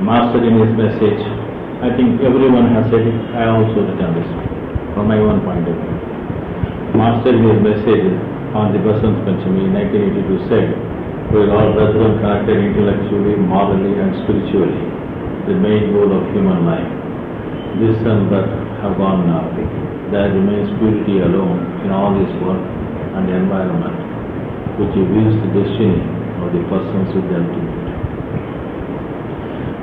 Master in his message, I think everyone has said it, I also written this from my own point of view. Master in his message on the Basanth Panchami 1982 said, we are all brethren connected intellectually, morally and spiritually, the main goal of human life. This and that have gone now. There remains purity alone in all this work and environment, which reveals the destiny of the persons with the ultimate.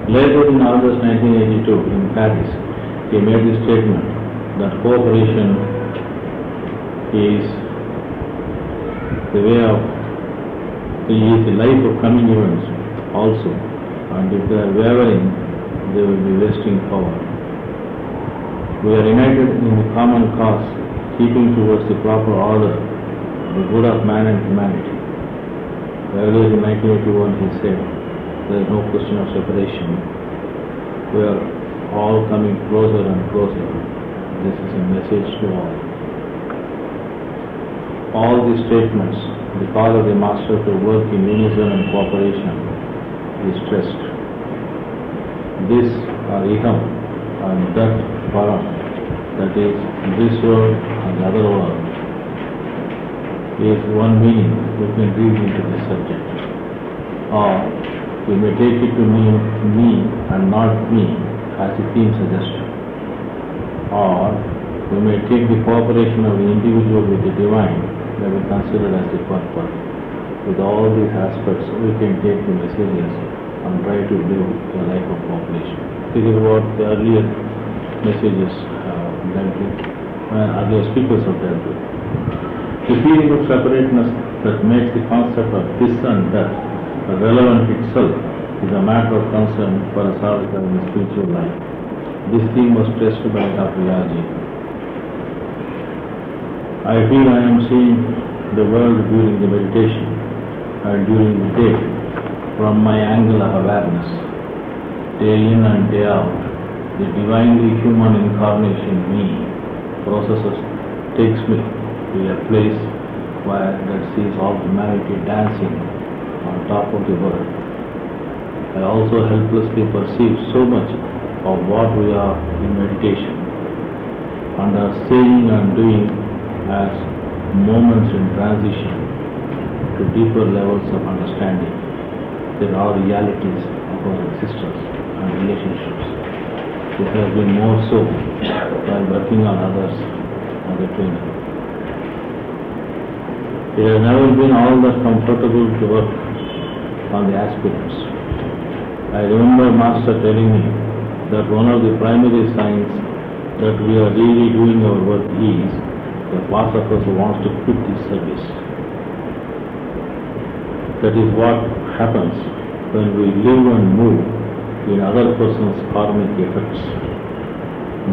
Later in August 1982 in Paris, he made the statement that cooperation is the way of, is the life of coming events also, and if they are wavering, they will be wasting power. We are united in the common cause, keeping towards the proper order, the good of man and humanity. Earlier in 1981 he said, there is no question of separation. We are all coming closer and closer. This is a message to all. All these statements, the call of the Master to work in unison and cooperation is stressed. This or iham and that param, that is this world and the other world, is one meaning we can read into this subject. Or we may take it to mean me and not me, as the theme suggests. Or we may take the cooperation of the individual with the divine, may be considered as the purpose. With all these aspects, we can take the messages and try to live a life of cooperation. This is what the earlier messages dealt with, earlier speakers have dealt with. The feeling of separateness that makes the concept of this and that relevant itself is a matter of concern for a sadhaka in the spiritual life. This theme was stressed by Dr. Yaji. I feel I am seeing the world during the meditation and during the day from my angle of awareness. Day in and day out, the divinely human incarnation me processes takes me to a place where that sees all humanity dancing on top of the world. I also helplessly perceive so much of what we are in meditation and are saying and doing as moments in transition to deeper levels of understanding. There are realities of our existence and relationships. This has been more so while working on others as a trainer. It has never been all that comfortable to work on the aspirants. I remember Master telling me that one of the primary signs that we are really doing our work is the part of us who wants to quit this service. That is what happens when we live and move in other person's karmic effects.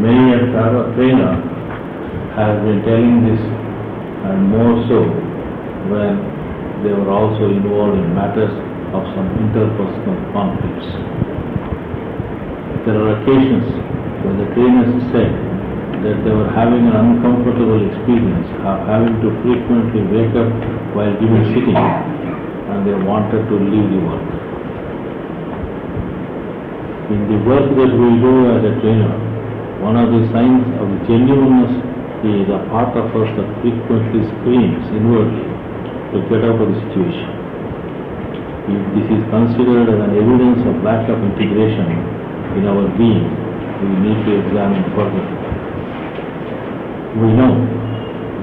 Many a trainer has been telling this, and more so when they were also involved in matters of some interpersonal conflicts. There are occasions when the trainers said that they were having an uncomfortable experience of having to frequently wake up while giving sitting, and they wanted to leave the work. In the work that we do as a trainer, one of the signs of genuineness is a part of us that frequently screams inwardly to get out of the situation. If this is considered as an evidence of lack of integration in our being, we need to examine further. We know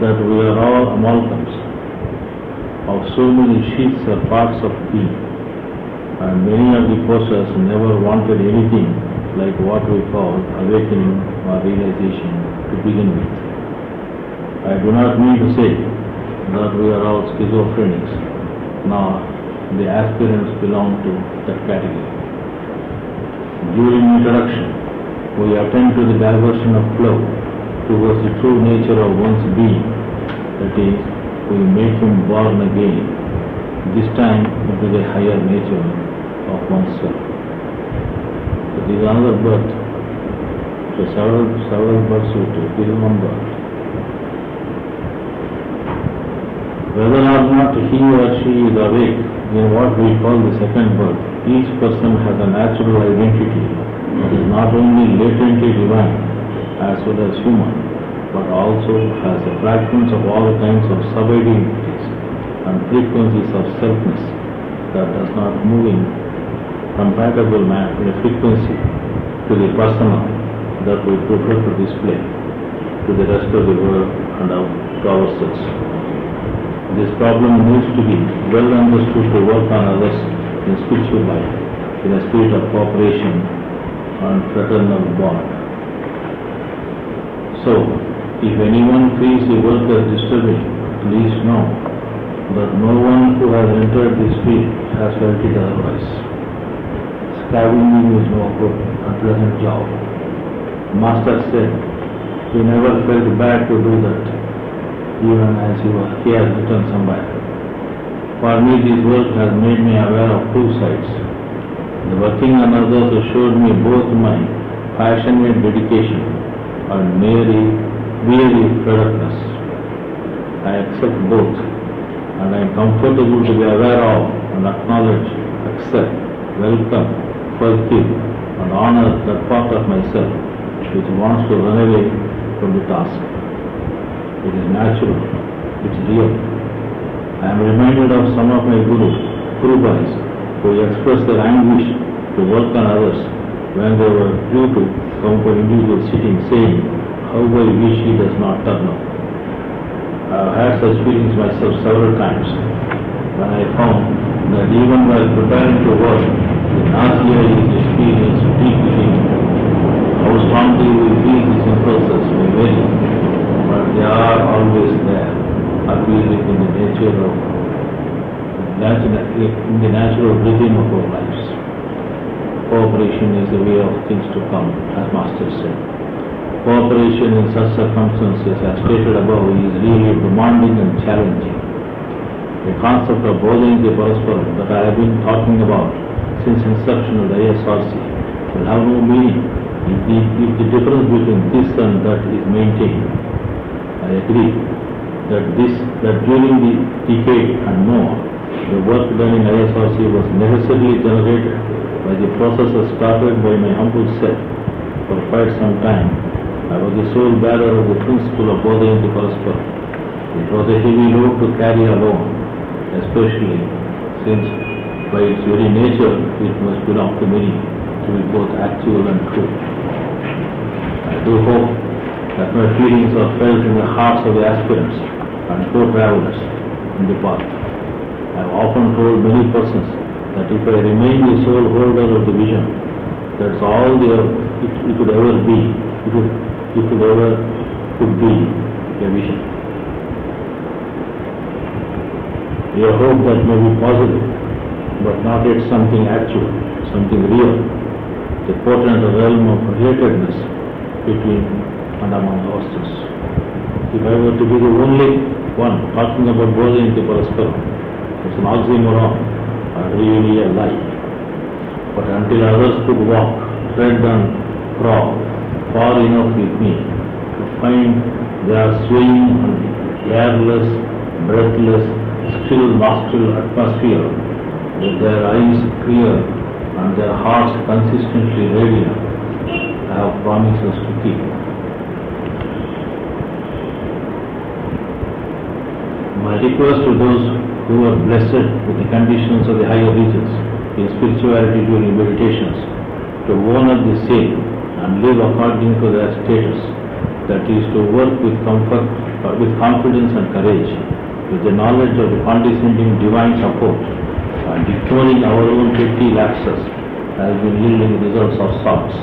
that we are all amalgams of so many sheets or parts of being, and many of the posters never wanted anything like what we call awakening or realization to begin with. I do not mean to say that we are all schizophrenics, nor the aspirants belong to that category. During introduction, we attend to the diversion of flow towards the true nature of one's being, that is, we make him born again, this time into the higher nature of oneself. It is another birth. So several births we take, this is one birth. Whether or not he or she is awake in what we call the second birth Each person has a natural identity that is not only latently divine as well as human, but also has the fragments of all kinds of sub-identities and frequencies of selfness that does not move in compatible frequency to the personal that we prefer to display to the rest of the world and to ourselves. This problem needs to be well understood to work on others in spiritual life, in a spirit of cooperation and fraternal bond. So, if anyone feels the work as disturbing, please know that no one who has entered this field has felt it otherwise. Scavenging is no good, unpleasant job. Master said, he never felt bad to do that, even as he has written somewhere. For me, this work has made me aware of two sides. The working on others assured me both my passionate dedication and weary fed-upness. I accept both, and I am comfortable to be aware of and acknowledge, accept, welcome, forgive, and honor that part of myself which wants to run away from the task. It is natural, it is real. I am reminded of some of my Guru Bhais who expressed their anguish to work on others when they were due to come for individual sitting, saying, how I wish he does not turn up. I have had such feelings myself several times when I found that even while preparing to work, the nausea is experienced deep within me. How strongly we feel these impulses may vary, but they are always there, appearing in the natural rhythm of our lives. Cooperation is the way of things to come, as Master said. Cooperation in such circumstances, as stated above, is really demanding and challenging. The concept of Bodhayanti Parasparam that I have been talking about since inception of the ISRC will have no meaning if the difference between this and that is maintained. I agree that during the decade and more, the work done in ISRC was necessarily generated by the processes started by my humble self for quite some time. I was the sole bearer of the principle of Bodhayanti Parasparam. It was a heavy load to carry alone, especially since by its very nature it must belong to many to be both actual and true. I do hope that my feelings are felt in the hearts of the aspirants and co-travelers in the path. I have often told many persons that if I remain the sole holder of the vision, that's all it could ever be. It could be a vision. We hope that may be possible, but not yet something actual, something real, the potent realm of relatedness between and among ourselves. If I were to be the only one talking about Bodhayanti Parasparam, it's an oxymoron and really a lie. But until others could walk, tread and crawl far enough with me to find they are swaying on the airless, breathless, still nostril atmosphere with their eyes clear and their hearts consistently radiant, I have promises to keep. My request to those who are blessed with the conditions of the higher regions in spirituality during meditations to honor the same and live according to their status, that is to work with comfort, with confidence and courage, with the knowledge of the condescending divine support, and ignoring our own petty lapses has been yielding results of sorts.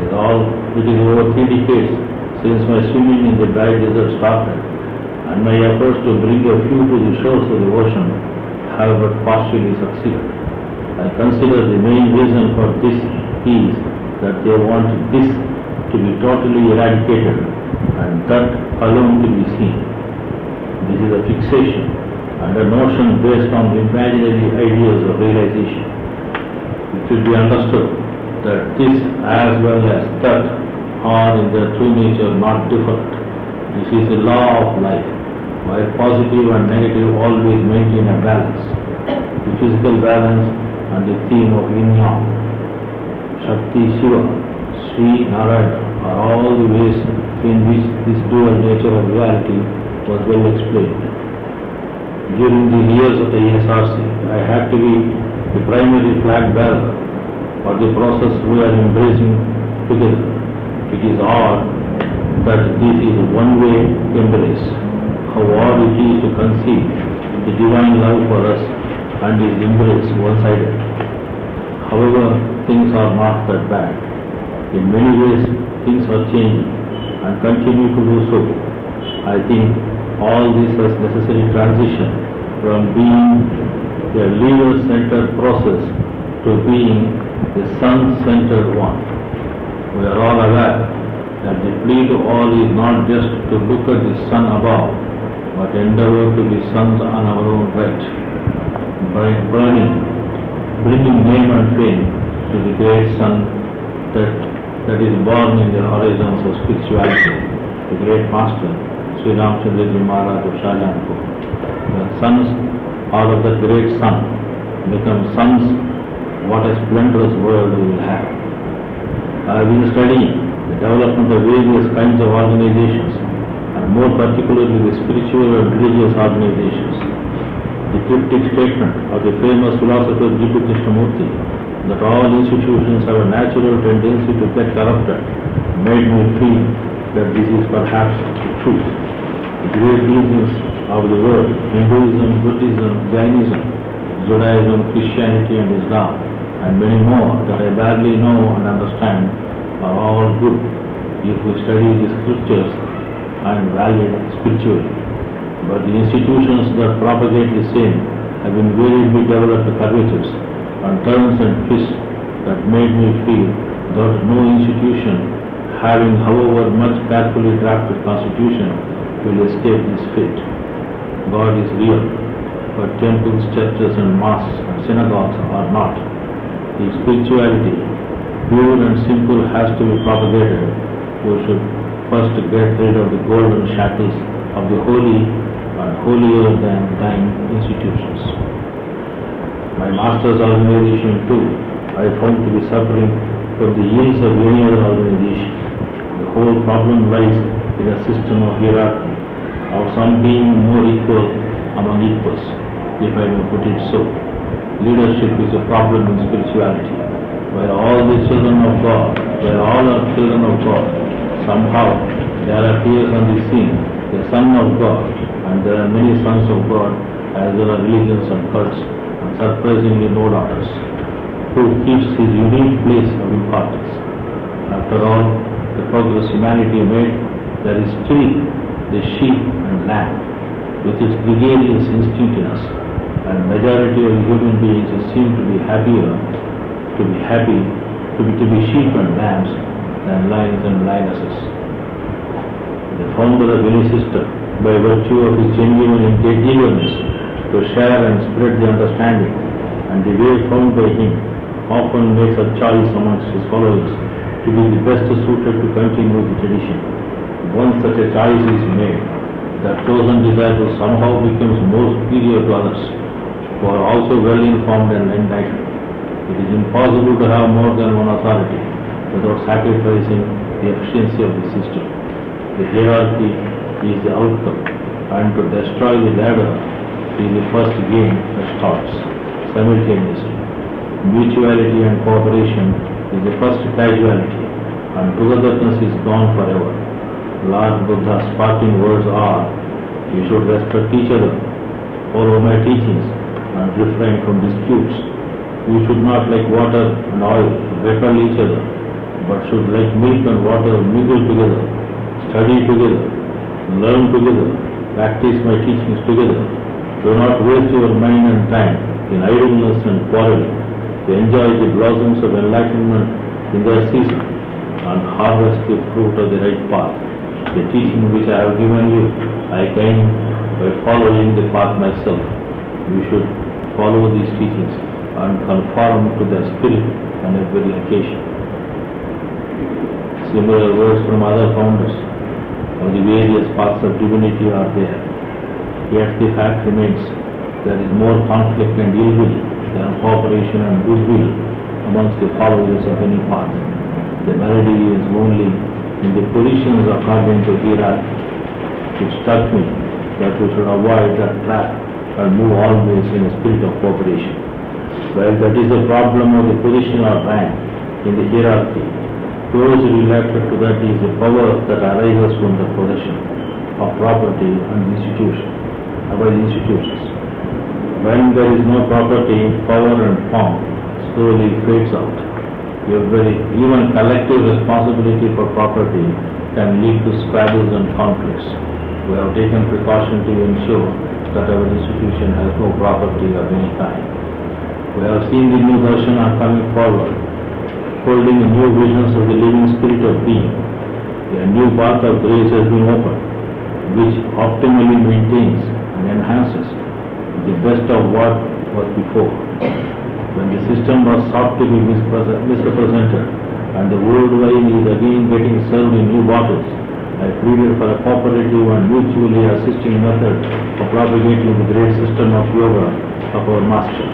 It is over 3 decades since my swimming in the dry desert started, and my efforts to bring a few to the shores of the ocean have but partially succeeded. I consider the main reason for this is that they want this to be totally eradicated and that alone to be seen. This is a fixation and a notion based on imaginary ideas of realization. It should be understood that this as well as that are in their true nature not different. This is the law of life, where positive and negative always maintain a balance. The physical balance and the theme of Yin-Yang. Shakti, Shiva, Sri, Narayana are all the ways in which this dual nature of reality was well explained. During the years of the ESRC, I had to be the primary flag bearer for the process we are embracing together. It is odd that this is one way embrace. How odd it is to conceive the divine love for us and his embrace one-sided. However, things are not that bad. In many ways, things are changing and continue to do so. I think all this has necessary transition from being a leader-centered process to being a sun-centered one. We are all aware that the plea to all is not just to look at the sun above, but endeavor to be suns on our own right, bringing name and fame to the great sun that is born in the horizons of spirituality, the great master, Sri Ramchandraji Maharaj of Shahjahanpur. The sons out of that great sun become sons. What a splendorous world we will have. I have been studying the development of various kinds of organizations, and more particularly the spiritual and religious organizations. The cryptic statement of the famous philosopher G. P. Krishnamurti that all institutions have a natural tendency to get corrupted made me feel that this is perhaps the truth. The great religions of the world, Hinduism, Buddhism, Jainism, Judaism, Christianity and Islam, and many more that I barely know and understand, are all good if we study the scriptures and valid spiritually. But the institutions that propagate the same have invariably developed curvatures and turns and twists that made me feel that no institution, having however much carefully drafted constitution, will escape this fate. God is real, but temples, churches and mosques and synagogues are not. If spirituality, pure and simple, has to be propagated, we should first get rid of the golden shackles of the holy and holier than thine institutions. My master's organization too, I found to be suffering from the ills of any other organization. The whole problem lies in a system of hierarchy, of some being more equal among equals, if I may put it so. Leadership is a problem in spirituality, where all the children of God, where all are children of God, somehow there appears on the scene the Son of God, and there are many sons of God, as well as religions and cults, and surprisingly no daughters, who keeps his unique place of importance. After all the progress humanity made, there is still the sheep and lamb, with its gregarious instinct in us, and majority of human beings seem to be happier to be sheep and lambs than lions and lionesses. The founder of any system, by virtue of his genuine eagerness to share and spread the understanding and the way found by him, often makes a choice amongst his followers to be the best suited to continue the tradition. Once such a choice is made, that chosen disciple somehow becomes more superior to others, who are also well informed and enlightened. It is impossible to have more than one authority without sacrificing the efficiency of the system. The hierarchy is the outcome, and to destroy the ladder is the first game that starts simultaneously. Mutuality and cooperation is the first casualty, and togetherness is gone forever. Lord Buddha's parting words are, "You should respect each other, follow my teachings, and refrain from disputes. You should not, like water and oil, repel each other, but should, like milk and water, mingle together, study together, learn together, practice my teachings together. Do not waste your mind and time in idleness and quarreling. To enjoy the blossoms of enlightenment in their season and harvest the fruit of the right path. The teaching which I have given you, I came by following the path myself. You should follow these teachings and conform to their spirit on every occasion." Similar words from other founders of the various paths of divinity are there. Yet the fact remains, there is more conflict and ill will there are cooperation and goodwill amongst the followers of any path. The melody is only in the positions according to hierarchy. It struck me that we should avoid that trap and move always in a spirit of cooperation. Well, that is the problem of the position or rank in the hierarchy. Closely related to that is the power that arises from the possession of property and institutions. When there is no property, power and form slowly fades out. Even collective responsibility for property can lead to squabbles and conflicts. We have taken precaution to ensure that our institution has no property of any kind. We have seen the new Darshana coming forward, holding the new visions of the living spirit of being. A new path of grace has been opened, which optimally maintains and enhances the best of what was before. When the system was sought to be misrepresented and the old wine is again getting served in new bottles, I pleaded for a cooperative and mutually assisting method of propagating the great system of yoga of our master.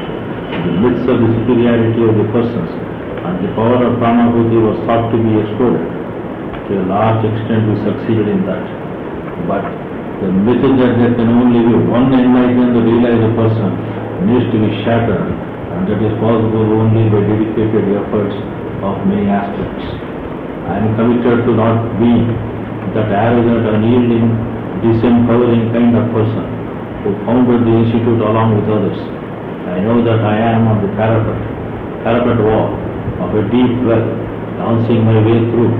In the midst of the superiority of the persons and the power of Pranahuti was sought to be exploded. To a large extent we succeeded in that. But the myth that there can only be one enlightened realized person needs to be shattered, and that is possible only by dedicated efforts of many aspects. I am committed to not being that arrogant, unyielding, disempowering kind of person who founded the institute along with others. I know that I am on the parapet wall of a deep well, dancing my way through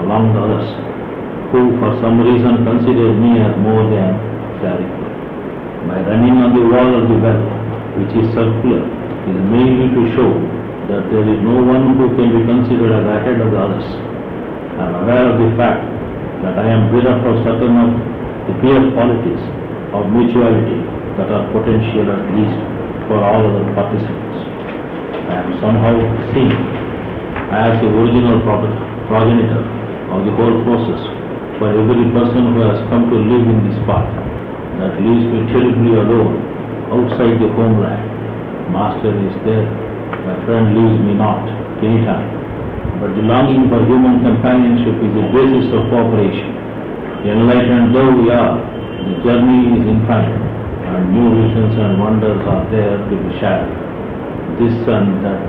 along the others, who for some reason consider me as more than their equal. My running on the wall of the well, which is circular, is mainly to show that there is no one who can be considered as ahead of the others. I am aware of the fact that I am bereft of certain of the fierce qualities of mutuality that are potential at least for all other participants. I am somehow seen as the original progenitor of the whole process for every person who has come to live in this path that leaves me terribly alone outside the homeland. Master is there, my friend leaves me not anytime. But the longing for human companionship is the basis of cooperation. Enlightened though we are, the journey is infinite, and new visions and wonders are there to be shared. This and that,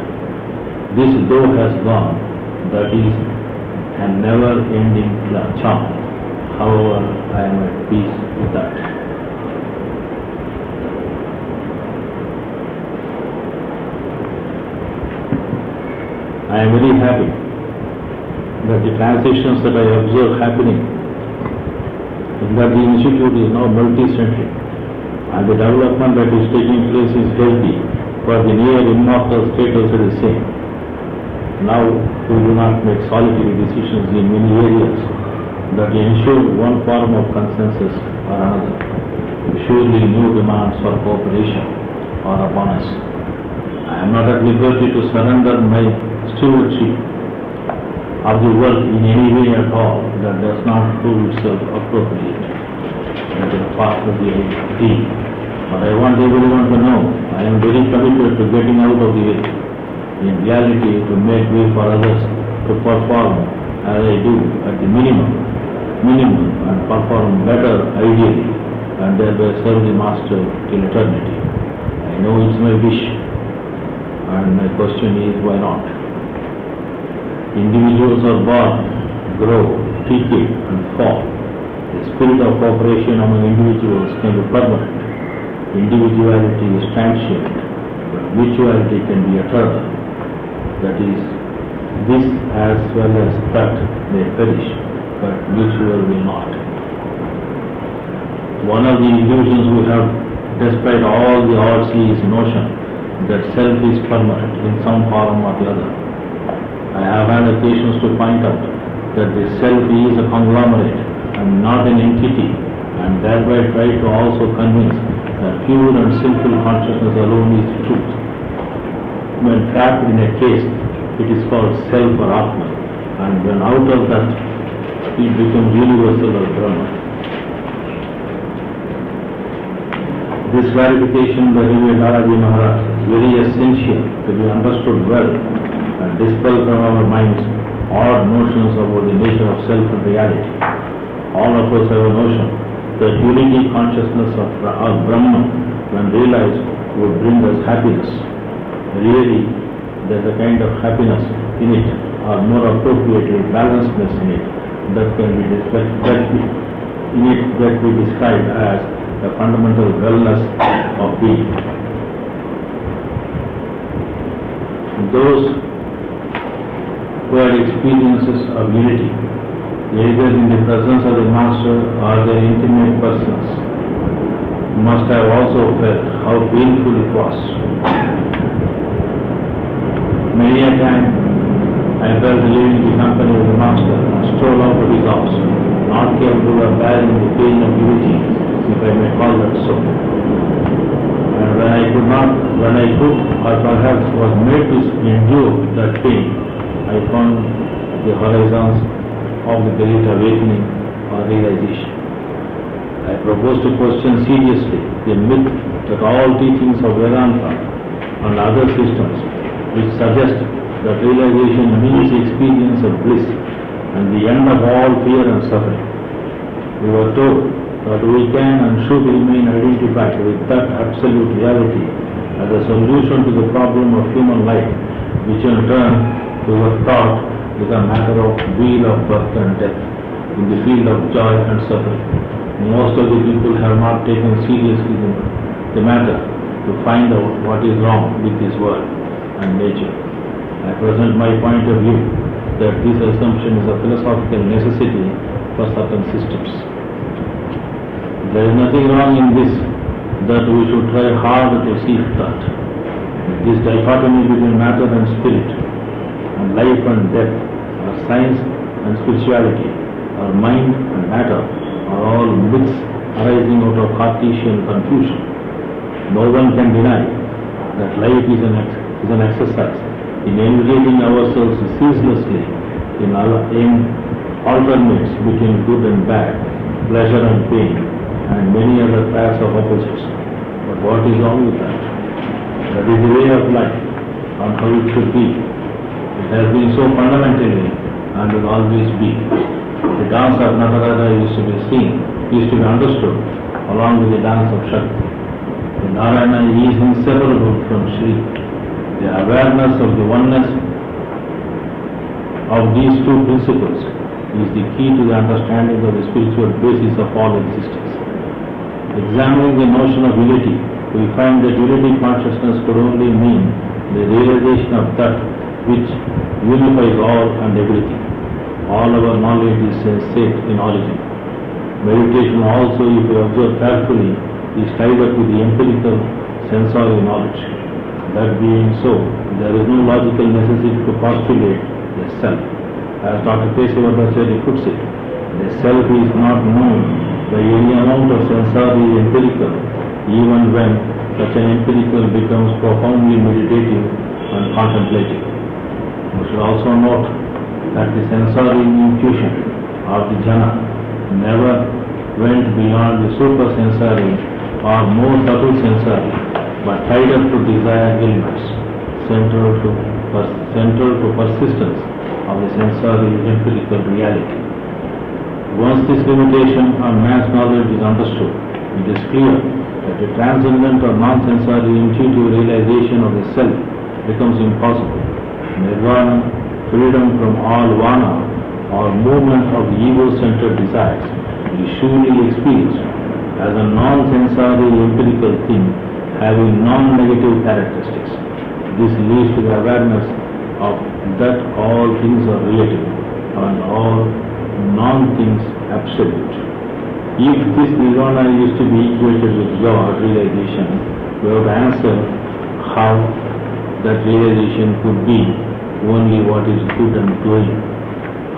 this though has gone, that is a never-ending charm. However, I am at peace with that. I am very happy that the transitions that I observe happening, that the institute is now multi-centric and the development that is taking place is healthy, for the near immortal status is the same. Now we do not make solitary decisions in many areas that ensure one form of consensus or another. Surely new demands for cooperation are upon us. I am not at liberty to surrender my stewardship of the world in any way at all that does not prove itself appropriate. That is part of the deed. But I want everyone to know I am very committed to getting out of the way. In reality, to make way for others to perform as I do at the minimum and perform better ideally, and thereby serve the Master till eternity. I know it's my wish, and my question is why not? Individuals are born, grow, decay and fall. The spirit of cooperation among individuals can be permanent. Individuality is transient, but mutuality can be eternal. That is, this as well as that may perish, but mutual will not. One of the illusions we have, despite all the odds, is notion that self is permanent in some form or the other. I have had occasions to point out that the self is a conglomerate and not an entity, and thereby try to also convince that pure and simple consciousness alone is truth. When trapped in a case, it is called self or Atma, and when out of that, it becomes universal or Brahma. This clarification by Revered Naraji Maharaj is very essential to be understood well and dispel from our minds odd notions about the nature of self and reality. All of us have a notion that unity consciousness of Brahman, when realized, would bring us happiness. Really, there is a kind of happiness in it, or more appropriately, balancedness in it, that can be described as the fundamental wellness of being. Those who had experiences of unity, either in the presence of the Master or their intimate persons, must have also felt how painful it was. Many a time I felt leaving the company of the Master and stroll out of his house, not capable of bearing the pain of unity, if I may call that so. And when I could, or perhaps was made to endure that pain, I found the horizons of the great awakening or realization. I propose to question seriously the myth that all teachings of Vedanta and other systems which suggest that realization means experience of bliss and the end of all fear and suffering. We were told that we can and should remain identified with that absolute reality as a solution to the problem of human life, which in turn we were taught is a matter of wheel of birth and death in the field of joy and suffering. Most of the people have not taken seriously the matter to find out what is wrong with this world and nature. I present my point of view that this assumption is a philosophical necessity for certain systems. There is nothing wrong in this, that we should try hard to seek that. This dichotomy between matter and spirit, and life and death, or science and spirituality, or mind and matter, are all myths arising out of Cartesian confusion. No one can deny that life is an exercise in engaging ourselves ceaselessly in alternates between good and bad, pleasure and pain, and many other pairs of opposites. But what is wrong with that? That is the way of life, and how it should be. It has been so fundamentally and will always be. The dance of Narayana used to be understood along with the dance of Shakti. The Narayana is inseparable from Shri. The awareness of the oneness of these two principles is the key to the understanding of the spiritual basis of all existence. Examining the notion of unity, we find that unity consciousness could only mean the realization of that which unifies all and everything. All our knowledge is sensate in origin. Meditation also, if you observe carefully, is tied up with the empirical sensory knowledge. That being so, there is no logical necessity to postulate the self. As Dr. Kesavadacharya puts it, the self is not known by any amount of sensory empirical, even when such an empirical becomes profoundly meditative and contemplative. We should also note that the sensory intuition of the jhana never went beyond the supersensory or more subtle sensory, but tied up to desired elements, central to persistence of the sensory empirical reality. Once this limitation on man's knowledge is understood, it is clear that the transcendent or non-sensory intuitive realization of the self becomes impossible. Nirvana, freedom from all vana or movement of ego-centered desires, is surely experienced as a non-sensory empirical thing having non-negative characteristics. This leads to the awareness of that all things are relative and all non-things absolute. If this nirvana is to be equated with God realization, we have to answer how that realization could be only what is good and doing.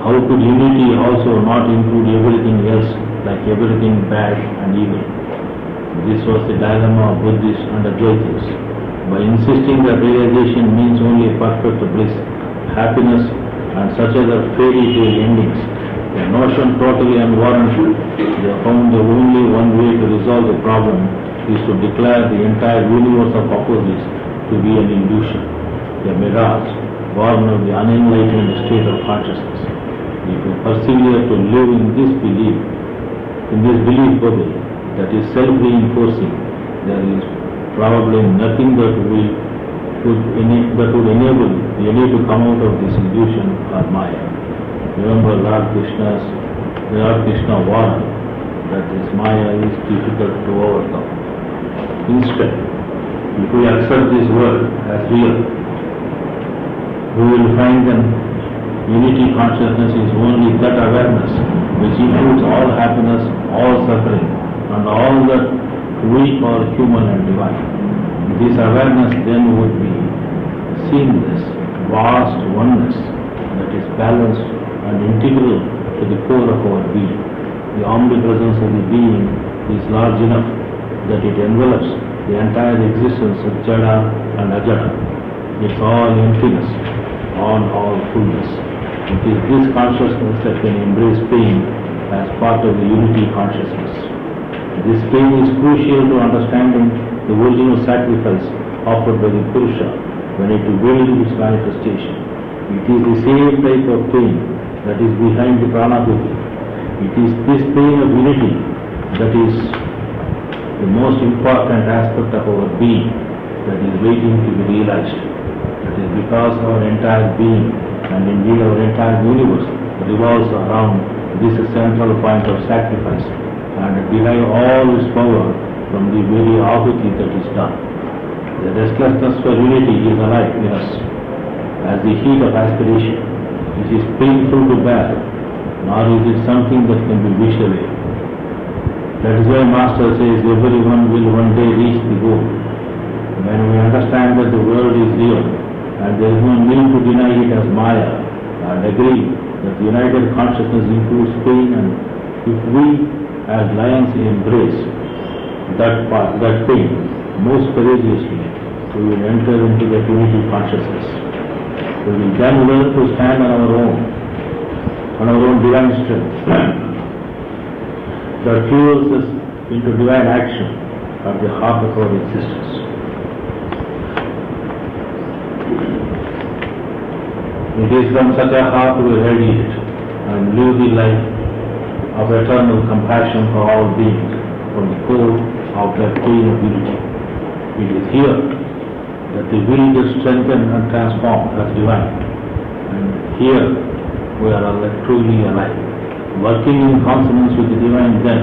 How could unity also not include everything else, like everything bad and evil? This was the dilemma of Buddhists and Advaitis. By insisting that realization means only perfect bliss, happiness, and such other fairy tale endings, a notion totally unwarranted, they found the only one way to resolve the problem is to declare the entire universe of opposites to be an illusion, a mirage, born of the unenlightened state of consciousness. If you persevere to live in this belief bubble that is self-reinforcing, there is probably nothing that would enable the any to come out of this illusion or Maya. Remember Lord Krishna warned that this Maya is difficult to overcome. Instead, if we accept this world as real, we will find that unity consciousness is only that awareness which includes all happiness, all suffering, and all that we call human and divine. This awareness then would be seamless, vast oneness that is balanced and integral to the core of our being. The omnipresence of the being is large enough that it envelops the entire existence of Jada and Ajada. It's all emptiness, all fullness. It is this consciousness that can embrace pain as part of the unity consciousness. This pain is crucial to understanding the original sacrifice offered by the Purusha when it willed its manifestation. It is the same type of pain that is behind the Pranahuti. It is this pain of unity that is the most important aspect of our being that is waiting to be realized. That is because our entire being and indeed our entire universe revolves around this central point of sacrifice and derive all its power from the very ahuti that is done. The restlessness for unity is alive in us as the heat of aspiration. It is painful to bear, nor is it something that can be wished away. That is why Master says everyone will one day reach the goal. When we understand that the world is real and there is no need to deny it as Maya and agree that the united consciousness includes pain, and if we as lions embrace that pain most courageously, we will enter into that unity consciousness. We will then learn to stand on our own divine strength that fuels us into divine action at the heart of our existence. It is from such a heart we radiate and live the life of eternal compassion for all beings from the core of that pain of unity. It is here that the will is strengthened and transformed as divine. And here we are truly alive. Working in consonance with the divine then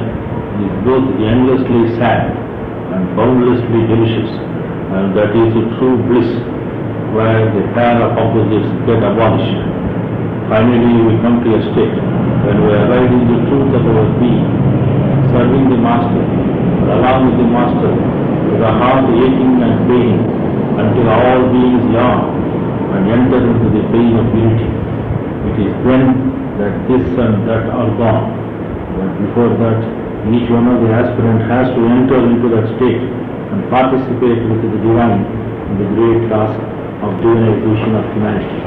is both endlessly sad and boundlessly delicious, and that is the true bliss where the pair of opposites get abolished. Finally we come to a state when we arrive in the truth of our being, serving the Master, or along with the Master, with the heart aching and paining until all beings yawn and enter into the pain of unity. It is then that this and that are gone. But before that, each one of the aspirants has to enter into that state and participate with the divine in the great task of divinization of humanity.